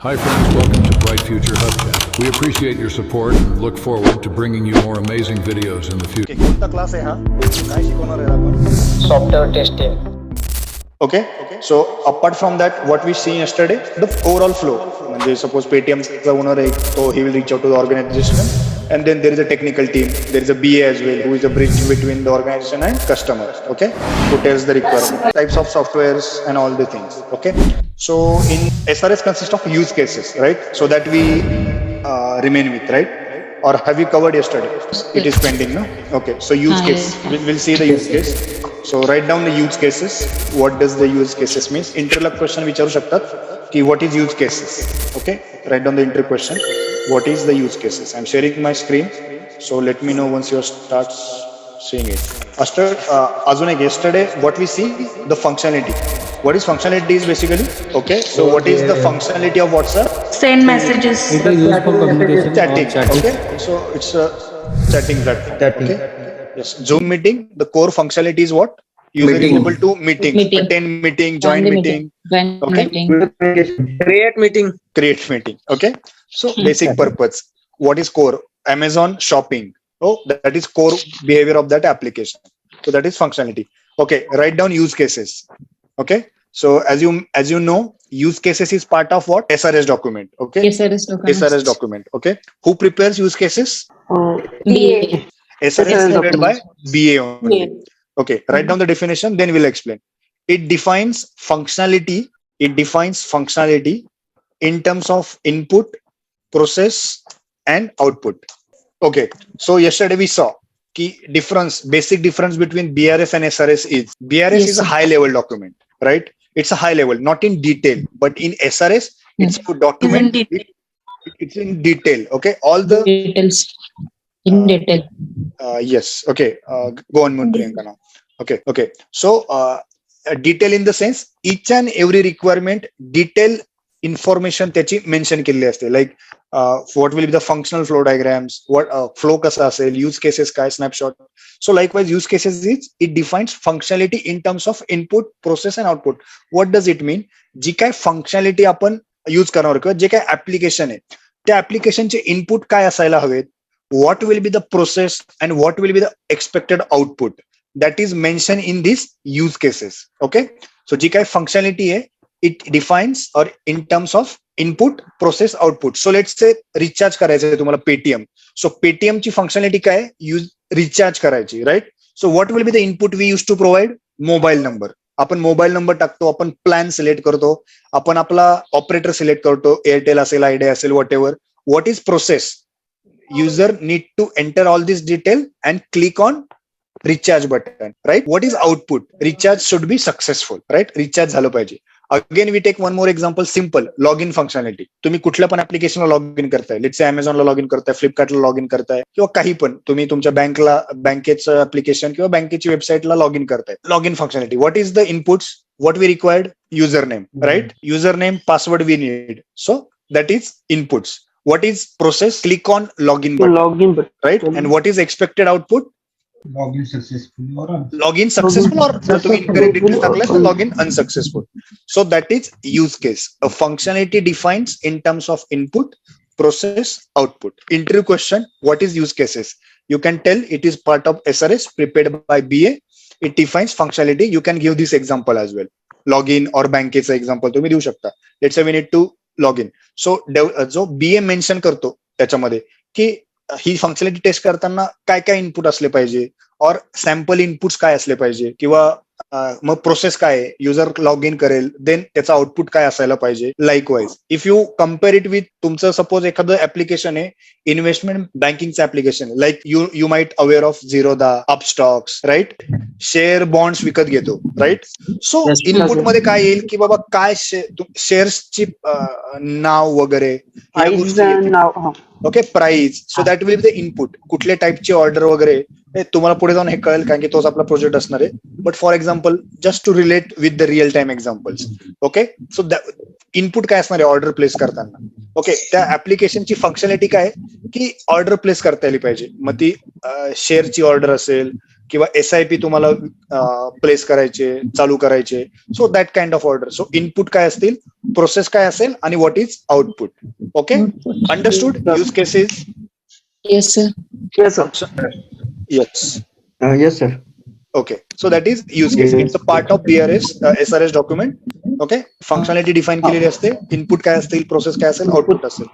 Hi friends, welcome to Bright Future Hubcap. We appreciate your support and look forward to bringing you more amazing videos in the future. कोणता class आहे हा? काय शिकवणार आहे आपण? Software testing. Okay. So apart from that, what we seen yesterday, the overall flow. म्हणजे suppose Paytmचा owner आहे, so he will reach out to the organization, and then there is a technical team. There is a BA as well, who is a bridge between the organization and customers. Okay, who tells the requirement, types of softwares, and all the things. Okay. So in SRS consists of use cases, right? So that we remain with, right? Or have you covered yesterday? It is pending, no? Okay. So use case. We'll see the use case. So write down the use cases. What does the use cases means? Interview question विचारू शकतात की what is use cases? Okay. Write down the interview question. What is the use cases? I'm sharing my screen. So let me know once you start seeing it. After अजून एक yesterday what we see the functionality. What is functionality is basically okay. So what is the functionality of WhatsApp? Send messages. It is used for communication. Chatting. Okay. So it's a chatting platform. Okay. Yes. Zoom meeting. The core functionality is what? User is able to meeting, attend meeting, join meeting. Okay. Create meeting. Create meeting. Okay. So basic purpose. What is core? Amazon shopping. Oh, that is core behavior of that application. So that is functionality. Okay. Write down use cases. Okay. So as you know, use cases is part of what? SRS document. Okay. SRS document. Okay. Who prepares use cases? BA. SRS is prepared by BA only. Okay. Write down the definition. Then we'll explain. It defines functionality. In terms of input, process, and output. Okay. So yesterday we saw key basic difference between BRS and SRS is BRS is a high level document, right? It's a high level, not in detail, but in SRS, it's a document. It's in detail. Okay. All the details. In detail. Yes. Okay. Go on, Priyanka now. Okay. So detail in the sense each and every requirement detail information त्याची mention केलेली असते like what will be the functional flow diagrams, what flow कसा असेल, use cases काय, snapshot. So likewise use cases is it defines functionality in terms of input, process and output. What does it mean? जी काय functionality आपण use करणार किंवा जे काय application आहे त्या ऍप्लिकेशनचे इनपुट काय असायला हवेत, what will be the process and what will be the expected output that is mentioned in these use cases. Okay. So जी काय functionality आहे it defines or in terms of input, process, output. So let's say recharge करायचं आहे तुम्हाला Paytm. So Paytm ची functionality काय? Use recharge करायची, right? So what will be the input we use to provide? Mobile number. आपण mobile number टाकतो, आपण plan select करतो, आपण आपला ऑपरेटर सिलेक्ट करतो, एअरटेल असेल, आयडिया असेल, what ever. What is process? User need to enter all this detail and click on recharge button, right? What is output? Recharge should be successful, right? Recharge झालं पाहिजे. Again, we take one more example, simple login functionality. तुम्ही कुठल्या पण ऍप्लिकेशनला log in करताय, let's say अमेझॉनला log in करताय, फ्लिपकार्टला log in करताय किंवा काही पण तुम्ही तुमच्या बँकेचं ऍप्लिकेशन किंवा बँकेची वेबसाईटला लॉग इन करताय. Log in functionality. What is the inputs? What we required? User name, right? User name, password we need. So that is inputs. What is process? Click on login button. Right? And what is expected output? Login successful or तुम्ही incorrect details टाकले तर login unsuccessful. So that is use case. A functionality defines in terms of input, process, output. Interview question: what is use cases? You can tell it is part of SRS prepared by BA. It defines functionality. You can give this example as well. Login or बँकेचं example तुम्ही देऊ शकता. Let's say we need to log in. So जो बीए mention करतो त्याच्यामध्ये की ही functionality test करताना काय काय इनपुट असले पाहिजे, और सॅम्पल इनपुट्स काय असले पाहिजे, किंवा मग प्रोसेस काय आहे, युजर लॉग इन करेल, देन त्याचा आउटपुट काय असायला पाहिजे. Likewise if you compare it with तुमचं सपोज एखादं ऍप्लिकेशन आहे इन्व्हेस्टमेंट बँकिंगचं application, like you might aware of Zerodha, Upstox, right? Share bonds विकत घेतो, राईट? सो इनपुट मध्ये काय येईल की बाबा काय शेअर्सची नाव वगैरे, okay, price. So that will be the input. कुठल्या टाईपची ऑर्डर वगैरे तुम्हाला पुढे जाऊन हे कळेल कारण की तोच आपला प्रोजेक्ट असणार आहे. But for example just to relate with the real time examples. Okay. So input काय असणार आहे ऑर्डर प्लेस करताना? ओके. त्या ऍप्लिकेशनची फंक्शनॅलिटी काय की ऑर्डर प्लेस करता आली पाहिजे. मग ती शेअरची ऑर्डर असेल, किंवा SIP तुम्हाला प्लेस करायचे, चालू करायचे. So that kind of order. So input काय असतील, प्रोसेस काय असेल आणि what is output. Okay, understood. Use cases. Yes, sir. Yes, sir. Yes. Yes, sir. Okay, so that is use case. It's a part of BRS SRS document. Okay, functionality define केलेली असते. Input काय असतील, process काय असेल, output असेल.